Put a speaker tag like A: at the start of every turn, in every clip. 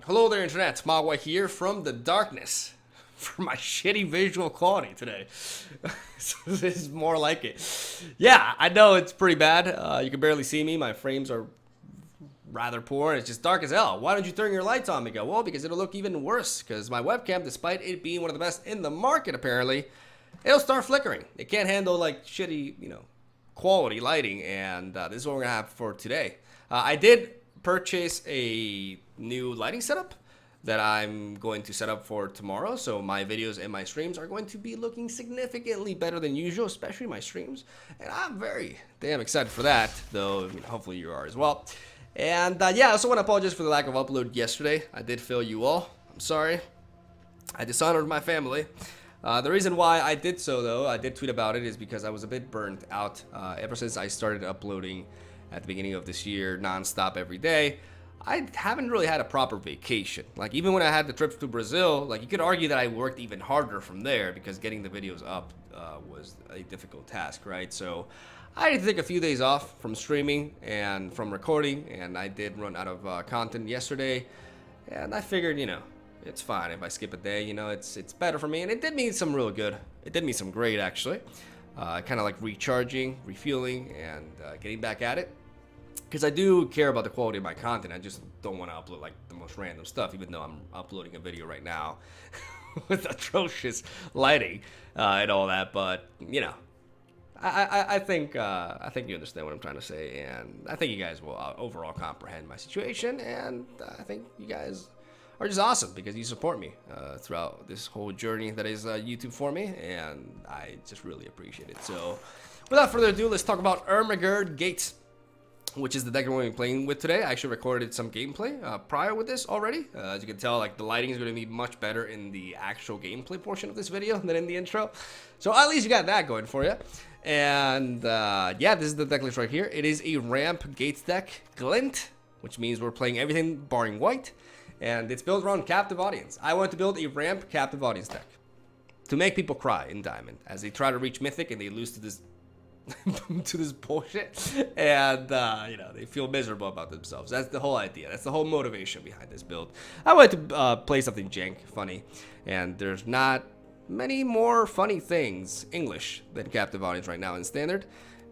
A: Hello there, Internet. MegaMogwai here from the darkness for my shitty visual quality today. So this is more like it. Yeah, I know it's pretty bad. You can barely see me. My frames are rather poor. It's just dark as hell. Why don't you turn your lights on, Mika? Well, because it'll look even worse. Because my webcam, despite it being one of the best in the market, apparently, it'll start flickering. It can't handle like shitty, quality lighting. And this is what we're gonna have for today. I did purchase a new lighting setup that I'm going to set up for tomorrow, so my videos and my streams are going to be looking significantly better than usual, especially my streams, and I'm very damn excited for that, though hopefully you are as well. And yeah, I also want to apologize for the lack of upload yesterday. I did fail you all. I'm sorry. I dishonored my family. The reason why I did so, though, I did tweet about it, is because I was a bit burnt out ever since I started uploading at the beginning of this year, non-stop every day. I haven't really had a proper vacation. Like, even when I had the trips to Brazil, like, you could argue that I worked even harder from there because getting the videos up was a difficult task, right? So I had to take a few days off from streaming and from recording, and I did run out of content yesterday, and I figured, it's fine if I skip a day, it's better for me, and it did me some real good. It did me some great, actually. Kind of like recharging, refueling, and getting back at it. Because I do care about the quality of my content. I just don't want to upload like the most random stuff, even though I'm uploading a video right now with atrocious lighting and all that. But I think you understand what I'm trying to say, and I think you guys will overall comprehend my situation. And I think you guys are just awesome because you support me throughout this whole journey that is YouTube for me, and I just really appreciate it. So, without further ado, let's talk about Ermahgerd Gates, which is the deck we're going to be playing with today. I actually recorded some gameplay prior with this already. As you can tell, like, the lighting is going to be much better in the actual gameplay portion of this video than in the intro. So at least you got that going for you. And yeah, this is the deck list right here. It is a ramp Gates deck, Glint, which means we're playing everything barring white. And it's built around captive audience. I want to build a ramp captive audience deck to make people cry in Diamond as they try to reach Mythic and they lose to this to this bullshit, and they feel miserable about themselves. That's the whole idea. That's the whole motivation behind this build. I wanted to play something jank, funny, and there's not many more funny things English than captive audience right now in standard.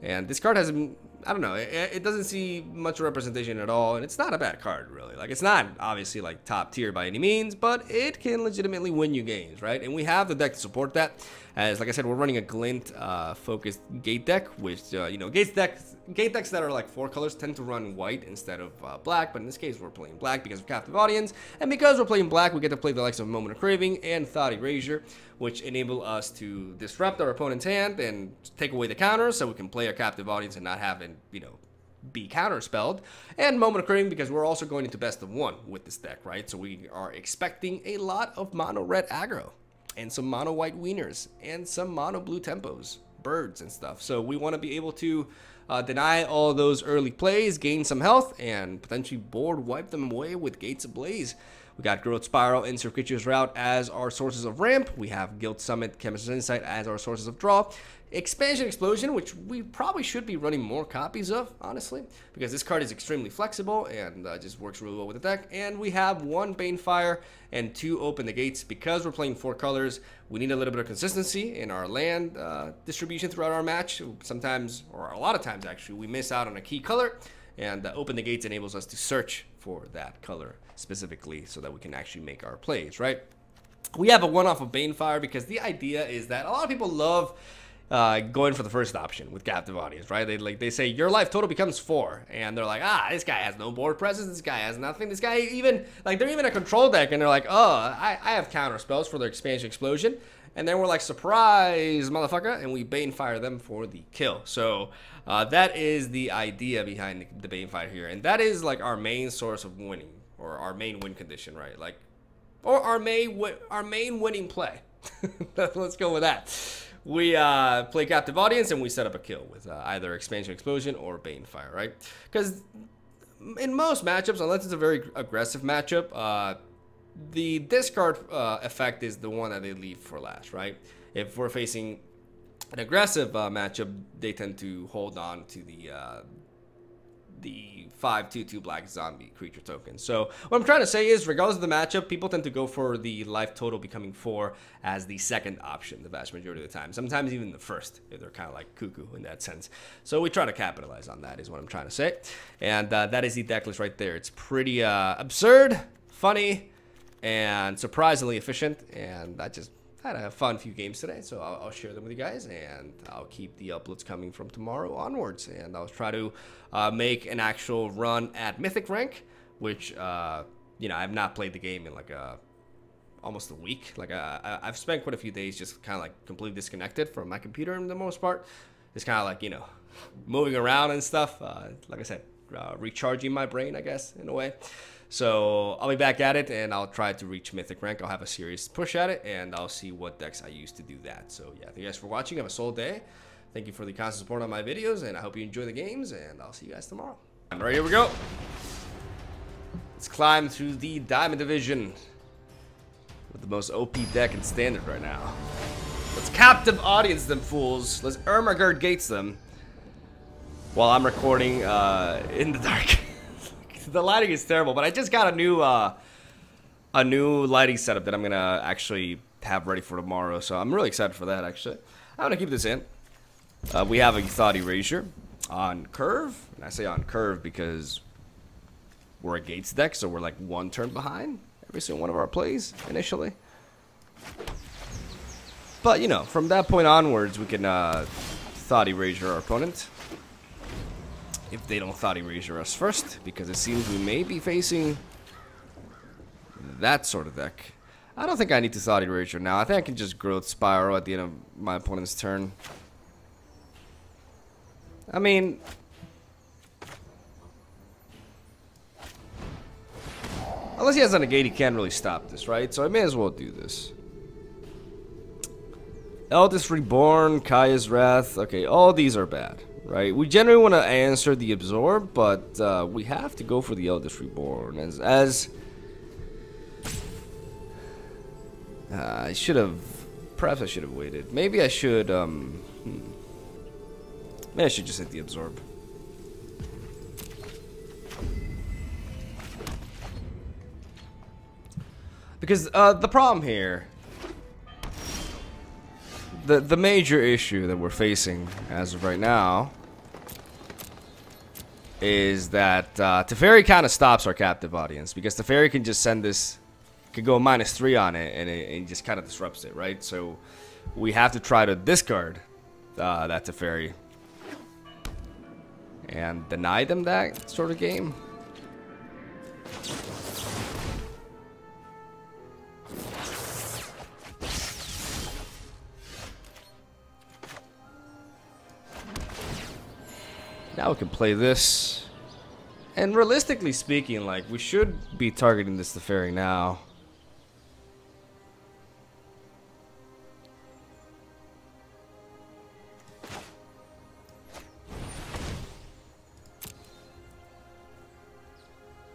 A: And this card has, I don't know, it doesn't see much representation at all, and it's not a bad card, really. Like, it's not obviously like top tier by any means, but it can legitimately win you games, right? And we have the deck to support that. As like I said, we're running a Glint focused gate deck, which gate decks that are like 4 colors tend to run white instead of black. But in this case, we're playing black because of captive audience, and because we're playing black, we get to play the likes of Moment of Craving and Thought Erasure, which enable us to disrupt our opponent's hand and take away the counters, so we can play a captive audience and not have it, be counterspelled. And Moment of Craving because we're also going into best of 1 with this deck, right? So we are expecting a lot of mono red aggro, and some mono white wieners, and some mono blue tempos, birds and stuff. So we want to be able to deny all those early plays, gain some health, and potentially board wipe them away with Gates Ablaze. We got Growth Spiral and Circuitous Route as our sources of ramp. We have Guild Summit, Chemist's Insight as our sources of draw. Expansion Explosion, which we probably should be running more copies of, honestly, because this card is extremely flexible and just works really well with the deck. And we have 1 Banefire and 2 Open the Gates. Because we're playing 4 colors, we need a little bit of consistency in our land distribution throughout our match. Sometimes, or a lot of times actually, we miss out on a key color, and Open the Gates enables us to search for that color specifically so that we can actually make our plays, right? We have a one-off of Banefire because the idea is that a lot of people love going for the first option with captive audience, right? They say your life total becomes 4, and they're like, this guy has no board presence, this guy has nothing, this guy even, like, they're even a control deck, and they're like, I have counter spells for their Expansion Explosion, and then we're like, surprise, motherfucker, and we Banefire them for the kill. So that is the idea behind the Banefire here, and that is like our main source of winning, or our main win condition, right? Like, or our main winning play. Let's go with that. We play captive audience and we set up a kill with either Expansion Explosion or Banefire, right? Because in most matchups, unless it's a very aggressive matchup, the discard effect is the one that they leave for last, right? If we're facing an aggressive matchup, they tend to hold on to the 5 2/2 black zombie creature token. So what I'm trying to say is, regardless of the matchup, people tend to go for the life total becoming 4 as the second option the vast majority of the time. Sometimes even the first, if they're kind of like cuckoo in that sense. So we try to capitalize on that is what I'm trying to say. And that is the deck list right there. It's pretty absurd, funny, and surprisingly efficient. And I just had a fun few games today, so I'll share them with you guys, and I'll keep the uploads coming from tomorrow onwards, and I'll try to make an actual run at Mythic rank, which, you know, I've not played the game in like almost a week. Like, I've spent quite a few days just kind of like completely disconnected from my computer for the most part. It's kind of like, you know, moving around and stuff, like I said, recharging my brain, I guess, in a way. So I'll be back at it, and I'll try to reach Mythic rank. I'll have a serious push at it, and I'll see what decks I use to do that. So yeah, thank you guys for watching. Have a solid day. Thank you for the constant support on my videos, and I hope you enjoy the games, and I'll see you guys tomorrow. All right, here we go. Let's climb through the Diamond Division with the most OP deck in Standard right now. Let's captive audience them fools. Let's Ermahgerd gates them while I'm recording in the dark. The lighting is terrible, but I just got a new lighting setup that I'm gonna actually have ready for tomorrow, so I'm really excited for that. Actually, I'm gonna keep this in. We have a Thought Erasure on curve, and I say on curve because we're a Gates deck, so we're like one turn behind every single one of our plays initially. But you know, from that point onwards, we can Thought Erasure our opponent if they don't Thought Erasure us first, because it seems we may be facing that sort of deck. I don't think I need to Thought Erasure now. I think I can just Growth Spiral at the end of my opponent's turn. I mean, unless he has a negate, he can't really stop this, right? So I may as well do this. Eldest Reborn, Kaya's Wrath. Okay, all these are bad. Right, we generally want to answer the Absorb, but we have to go for the Eldest Reborn. I should have, perhaps I should have waited. Maybe I should, maybe I should just hit the Absorb. Because the problem here, the major issue that we're facing as of right now is that Teferi kind of stops our captive audience, because Teferi can just send this, could go -3 on it, and it just kind of disrupts it, right? So we have to try to discard that Teferi and deny them that sort of game. Now we can play this, and realistically speaking, like, we should be targeting this Teferi now.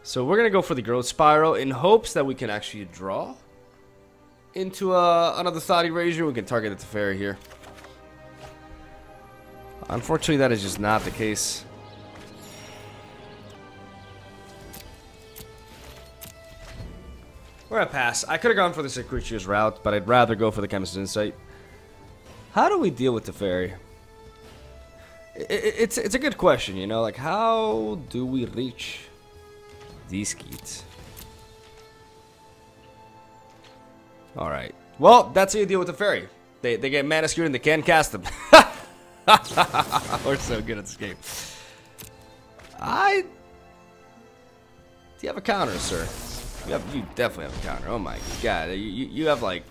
A: So we're gonna go for the Growth Spiral in hopes that we can actually draw into another Thought Erasure. We can target the Teferi here. Unfortunately, that is just not the case. We're gonna pass. I could have gone for the Secretious route, but I'd rather go for the Chemist's Insight. How do we deal with Teferi? It's a good question, you know? Like, how do we reach these Skeets? Alright. Well, that's how you deal with Teferi. They get mana skewed and they can't cast them. We're so good at this game. Do you have a counter, sir? You definitely have a counter. Oh my god. You have like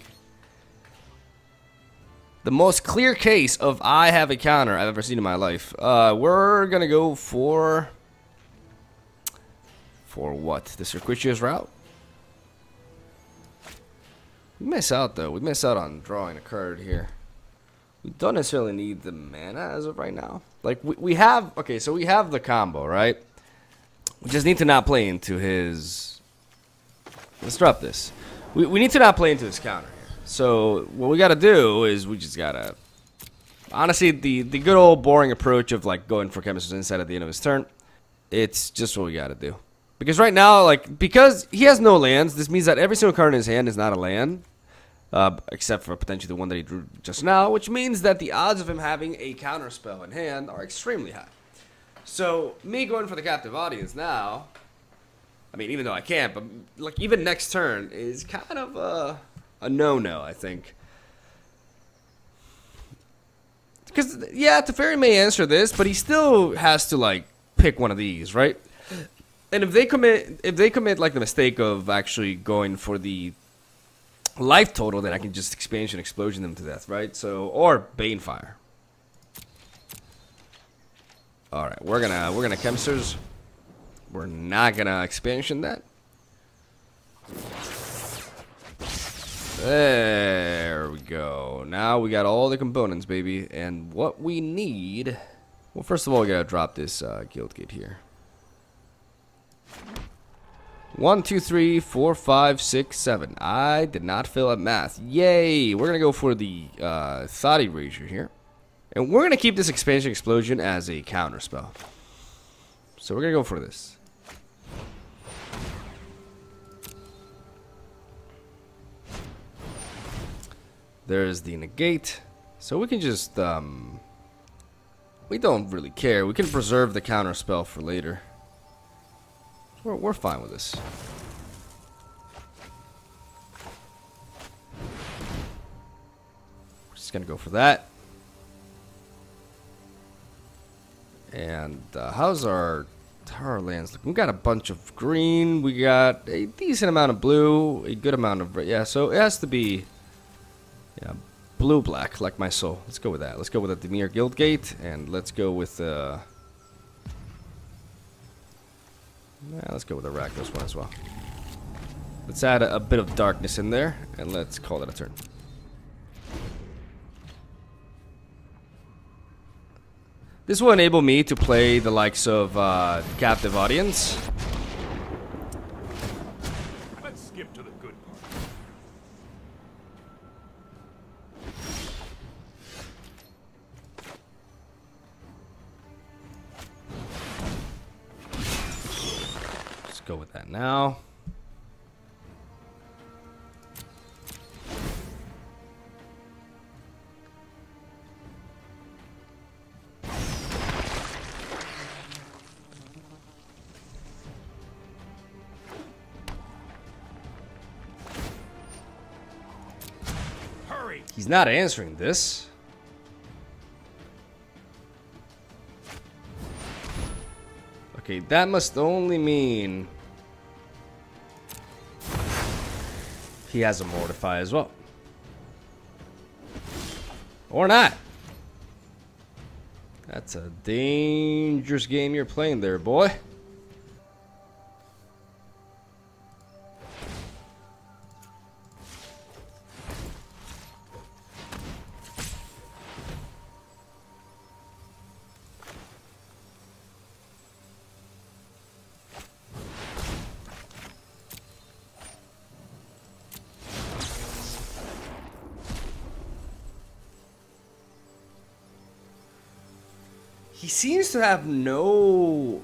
A: the most clear case of I have a counter I've ever seen in my life. We're gonna go for what? The Circuitous route? We miss out though. We miss out on drawing a card here. We don't necessarily need the mana as of right now. Like, we have... Okay, so we have the combo, right? We just need to not play into his... Let's drop this. We need to not play into his counter here. So, what we gotta do is we just gotta... Honestly, the good old boring approach of, like, going for Chemist's Insight at the end of his turn. it's just what we gotta do. Because right now, like, because he has no lands, this means that every single card in his hand is not a land. Except for potentially the one that he drew just now, which means that the odds of him having a counter spell in hand are extremely high. So, me going for the captive audience now, I mean, even though I can't, but like even next turn is kind of a no-no, I think. Because, yeah, Teferi may answer this, but he still has to, like, pick one of these, right? And if they commit like the mistake of actually going for the life total, then I can just expansion explosion them to death, right? So, or Banefire. All right, we're gonna Chemisters. We're not gonna expansion that. There we go. Now we got all the components, baby. And what we need, well, first of all, we gotta drop this Guildgate here. 1, 2, 3, 4, 5, 6, 7. I did not fail at math. Yay! We're gonna go for the Thought Erasure here, and we're gonna keep this Expansion Explosion as a counter spell. So we're gonna go for this. There's the negate, so we can just we don't really care. We can preserve the counter spell for later. We're fine with this. We're just gonna go for that. And how's our lands looking? We got a bunch of green. We got a decent amount of blue, a good amount of red. Yeah, so it has to be, yeah, blue-black, like my soul. Let's go with that. Let's go with the Dimir Guildgate, and let's go with yeah, let's go with the Arachnos one as well. Let's add a bit of darkness in there, and let's call it a turn. This will enable me to play the likes of Captive Audience.
B: Let's skip to the good part.
A: Go with that now.
B: Hurry!
A: He's not answering this. Okay, that must only mean he has a Mortify as well. Or not. That's a dangerous game you're playing there, boy. He seems to have no...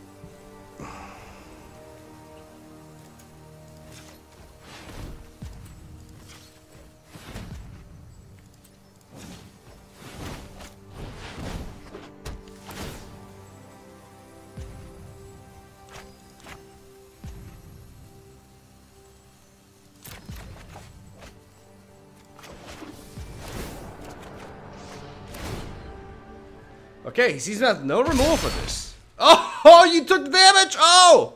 A: Okay, he seems to have no removal for this. Oh, you took the damage! Oh!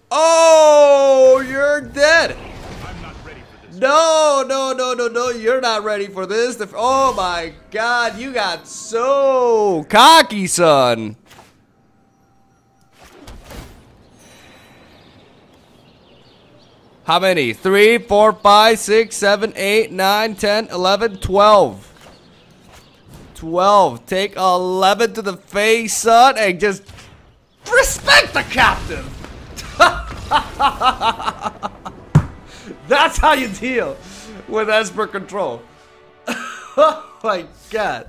A: Oh, you're dead!
B: I'm not ready for this.
A: No, you're not ready for this. Oh my god, you got so cocky, son. How many? 3, 4, 5, 6, 7, 8, 9, 10, 11, 12. 12. Take 11 to the face, son, and just respect the captain. That's how you deal with Esper control. Oh my god.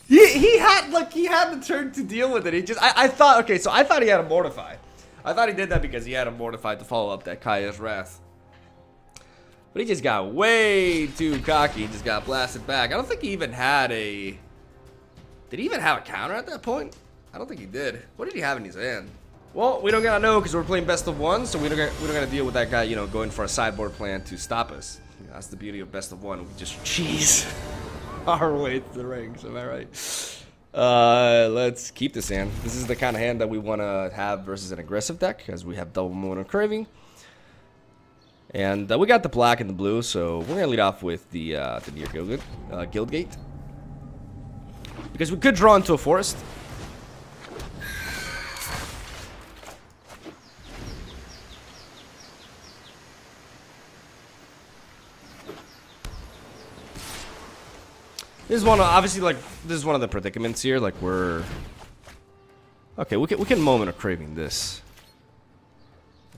A: He had the turn to deal with it. He just I thought okay, so I thought he had a Mortify. I thought he did that because he had a Mortify to follow up that Kaya's Wrath. But he just got way too cocky. He just got blasted back. I don't think he even had a... Did he even have a counter at that point? I don't think he did. What did he have in his hand? Well, we don't gotta know because we're playing best of one, so we don't gotta deal with that guy, you know, going for a sideboard plan to stop us. You know, that's the beauty of best of one. We just cheese our way to the rings. Am I right? Let's keep this hand. This is the kind of hand that we want to have versus an aggressive deck, as we have double mono craving. And we got the black and the blue, so we're gonna lead off with the near Guildgate, because we could draw into a forest. This is one of, obviously, like, this is one of the predicaments here. Like, we're okay. We can moment of craving this.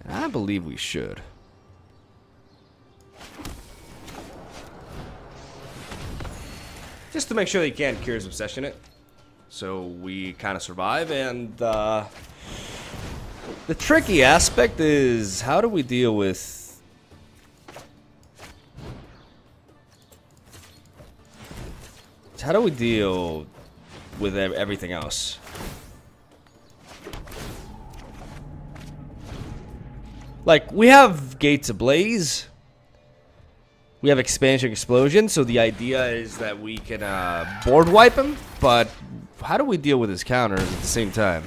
A: And I believe we should. Just to make sure they can't Curious Obsession it, so we kind of survive. And the tricky aspect is, how do we deal with? How do we deal with everything else? Like, we have Gates Ablaze. We have Expansion Explosion, so the idea is that we can board wipe him, but how do we deal with his counters at the same time?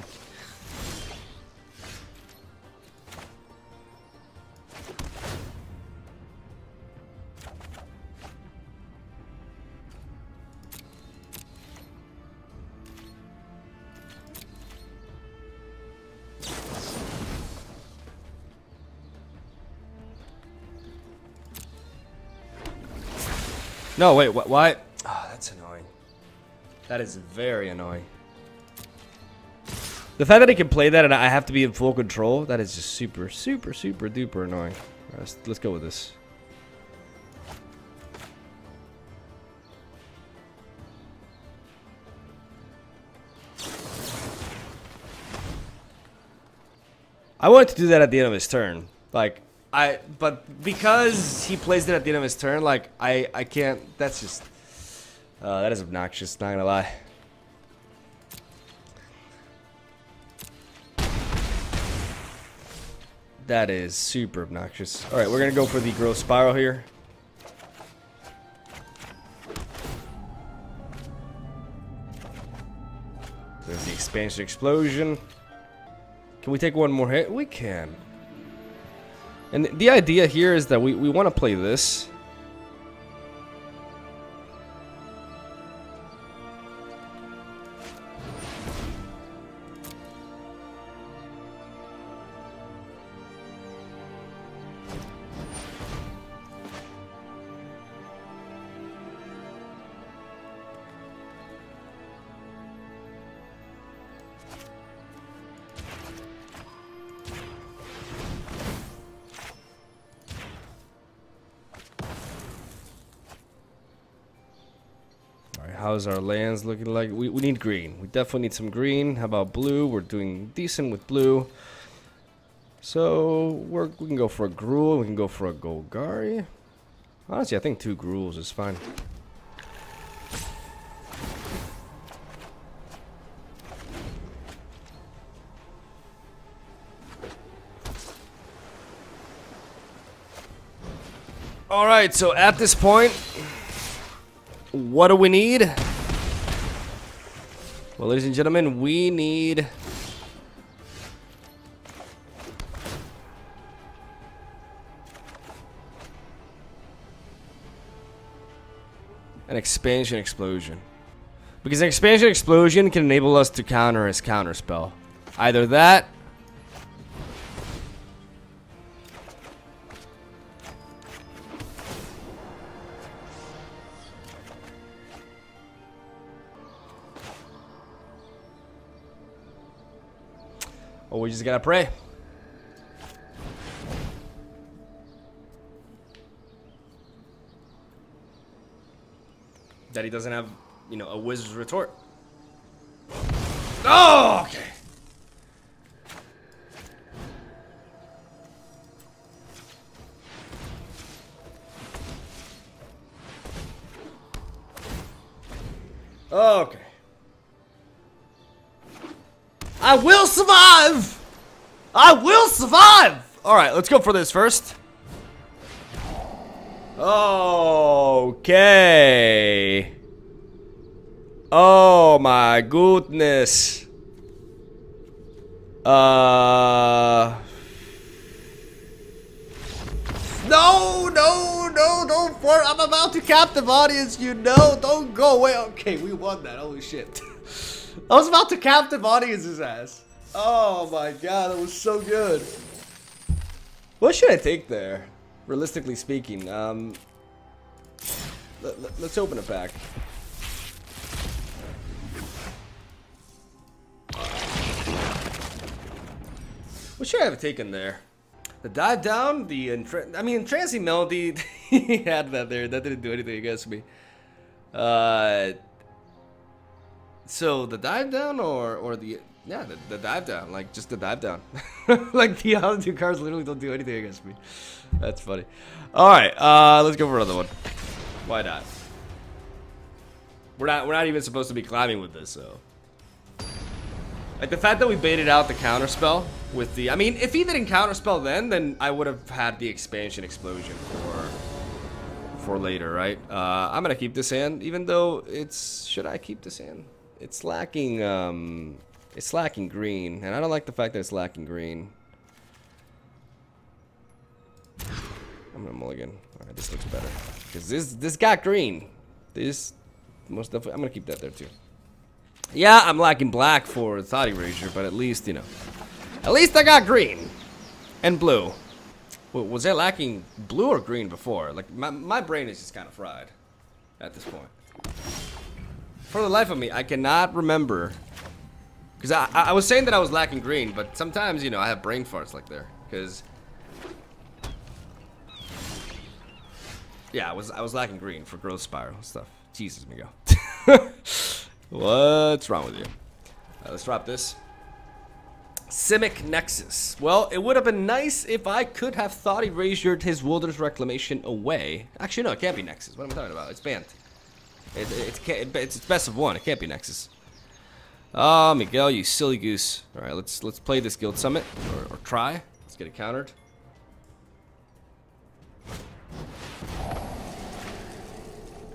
A: No, wait, why? Oh, that's annoying. That is very annoying. The fact that he can play that and I have to be in full control, that is just super, super, super duper annoying. All right, let's go with this. I wanted to do that at the end of his turn. Like, but because he plays it at the end of his turn, like, I can't, that's just, that is obnoxious, not gonna lie. That is super obnoxious. Alright, we're gonna go for the Growth Spiral here. There's the Expansion Explosion. Can we take one more hit? We can. And the idea here is that we want to play this. How's our lands looking like? We need green. We definitely need some green. How about blue? We're doing decent with blue. So we can go for a Gruul. We can go for a Golgari. Honestly, I think 2 Gruuls is fine. All right. So at this point, what do we need? Well, ladies and gentlemen, we need an Expansion Explosion. Because an Expansion Explosion can enable us to counter his counter spell. Either that, or we just gotta pray. That he doesn't have, you know, a Wizard's Retort. Oh, okay. Okay. I will survive! I will survive! Alright, let's go for this first. Okay. Oh my goodness. No, don't flirt. I'm about to captive audience, you know. Don't go away. Okay, we won that. Holy shit. I was about to captive audience his ass. Oh my god, that was so good. What should I take there? Realistically speaking, let's open a pack. What should I have taken there? The dive down, the entrancing melody. He had that there. That didn't do anything against me. So the dive down or the the dive down, like just the dive down. Like the other two cards literally don't do anything against me. That's funny. All right, let's go for another one. Why not? We're not even supposed to be climbing with this, so. Like the fact that we baited out the counterspell with the, I mean, if he didn't counterspell then I would have had the expansion explosion for later, right? I'm gonna keep this hand, even though it's, should I keep this hand? It's lacking green, and I don't like the fact that it's lacking green. I'm gonna mulligan. All right, this looks better because this got green. This most definitely, I'm gonna keep that there too. Yeah, I'm lacking black for Thought Erasure, but at least, you know, at least I got green and blue. Well, was I lacking blue or green before? Like my brain is just kind of fried at this point. For the life of me, I cannot remember. Because I was saying that I was lacking green, but sometimes, you know, I have brain farts like there. Because, yeah, I was lacking green for growth spiral stuff. Jesus, Miguel. What's wrong with you? Let's drop this. Simic Nexus. Well, it would have been nice if I could have Thought Erasured his Wilderness Reclamation away. Actually, no, it can't be Nexus. What am I talking about? It's banned. It's best of one. It can't be Nexus. Oh, Miguel, you silly goose. All right, let's play this Guild Summit or try. Let's get it countered.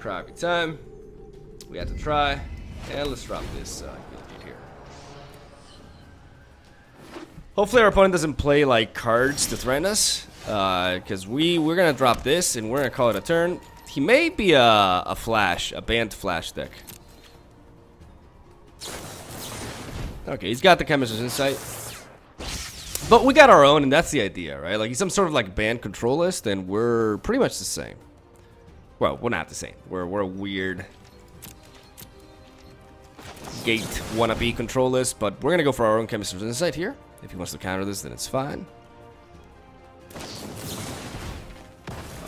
A: Try every time. We have to try, and let's drop this Guild here. Hopefully, our opponent doesn't play like cards to threaten us, because we're gonna drop this and we're gonna call it a turn. He may be a banned flash deck. Okay, he's got the Chemist's Insight. But we got our own, and that's the idea, right? Like, he's some sort of, like, banned control list, and we're pretty much the same. Well, we're not the same. We're a weird gate wannabe control list, but we're gonna go for our own Chemist's Insight here. If he wants to counter this, then it's fine.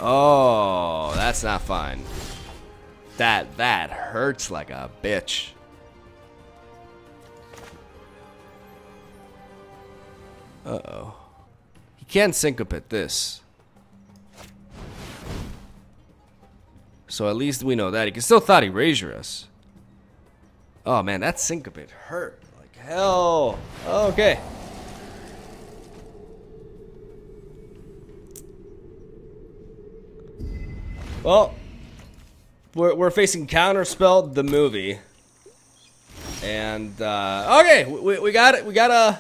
A: Oh, that's not fine. That hurts like a bitch. Uh-oh. He can't syncopate this. So at least we know that. He can still Thought Erasure us. Oh man, that syncopate hurt like hell. Okay. Well, we're facing Counterspell the movie. And okay, we got it. We got a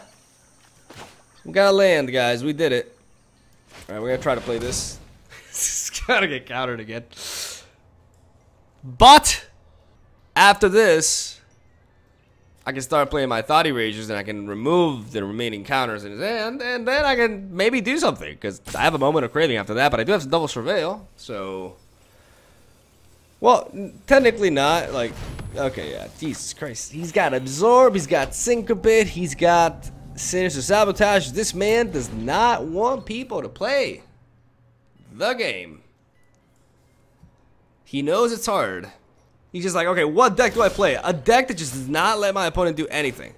A: land, guys. We did it. All right, we're gonna try to play this. It's gotta get countered again. But after this, I can start playing my Thought Erasures, and I can remove the remaining counters in his hand, and then I can maybe do something, because I have a moment of craving after that. But I do have some double surveil, so. Well, technically not. Like, okay, yeah. Jesus Christ, he's got Absorb, he's got Syncopate, he's got Sinister Sabotage. This man does not want people to play the game. He knows it's hard. He's just like, okay, what deck do I play? A deck that just does not let my opponent do anything.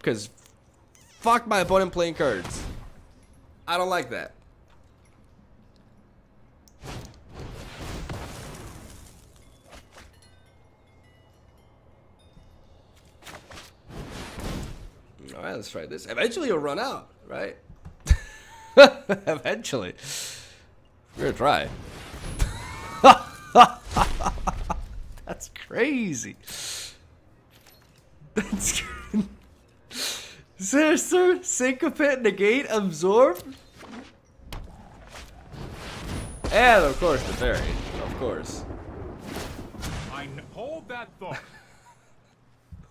A: because fuck my opponent playing cards. I don't like that. Alright, let's try this. Eventually it'll run out, right? Eventually. We're gonna try. That's crazy. That's Sinister, Syncopate, Negate, Absorb. And of course the fairy. Of course.
B: Hold that thought.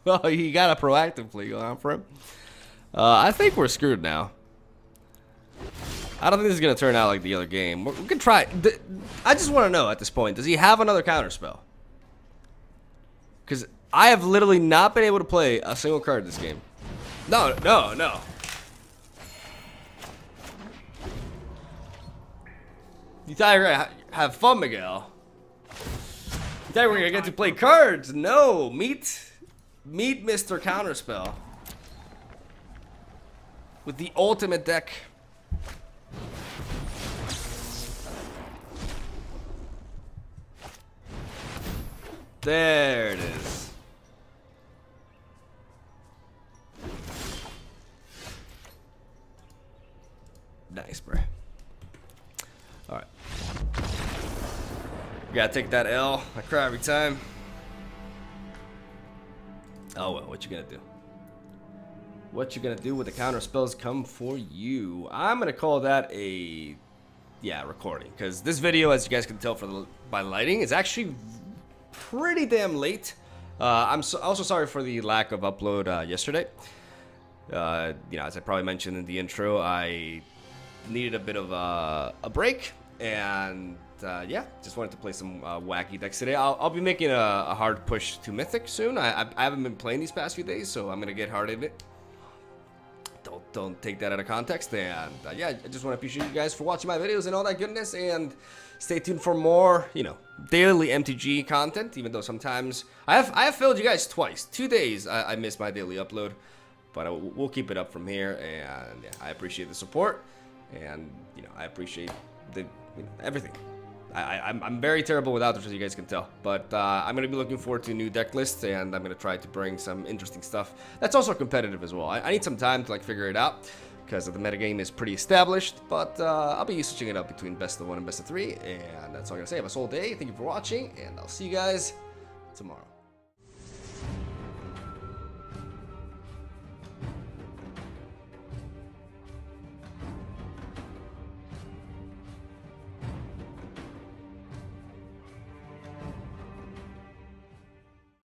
A: Well, you gotta proactively go on for him. I think we're screwed now. I don't think this is gonna turn out like the other game. We can try. I just want to know at this point, does he have another counterspell? Because I have literally not been able to play a single card this game. No. You thought you were gonna have fun, Miguel. You thought you were gonna get to play cards. No, meet Mr. Counterspell with the ultimate deck. There it is. Nice, bro. Alright. We gotta take that L. I cry every time. Oh well, what you gonna do? What you gonna do when the counter spells come for you? I'm gonna call that a recording, because this video, as you guys can tell by lighting, is actually pretty damn late. I'm also sorry for the lack of upload yesterday. You know, as I probably mentioned in the intro, I needed a bit of a break, and yeah, just wanted to play some wacky decks today. I'll be making a hard push to Mythic soon. I haven't been playing these past few days, so I'm gonna get hard at it. Don't take that out of context. And yeah, I just want to appreciate you guys for watching my videos and all that goodness, and stay tuned for more, you know, daily MTG content. Even though sometimes I have failed you guys twice. 2 days I missed my daily upload, but we'll keep it up from here. And yeah, I appreciate the support, and you know, I appreciate everything. I'm very terrible with outros, as you guys can tell, but I'm going to be looking forward to new deck lists, and I'm going to try to bring some interesting stuff that's also competitive as well. I need some time to like figure it out, because the metagame is pretty established, but I'll be switching it up between best of 1 and best of 3, and that's all I'm going to say. Have a whole day. Thank you for watching, and I'll see you guys tomorrow.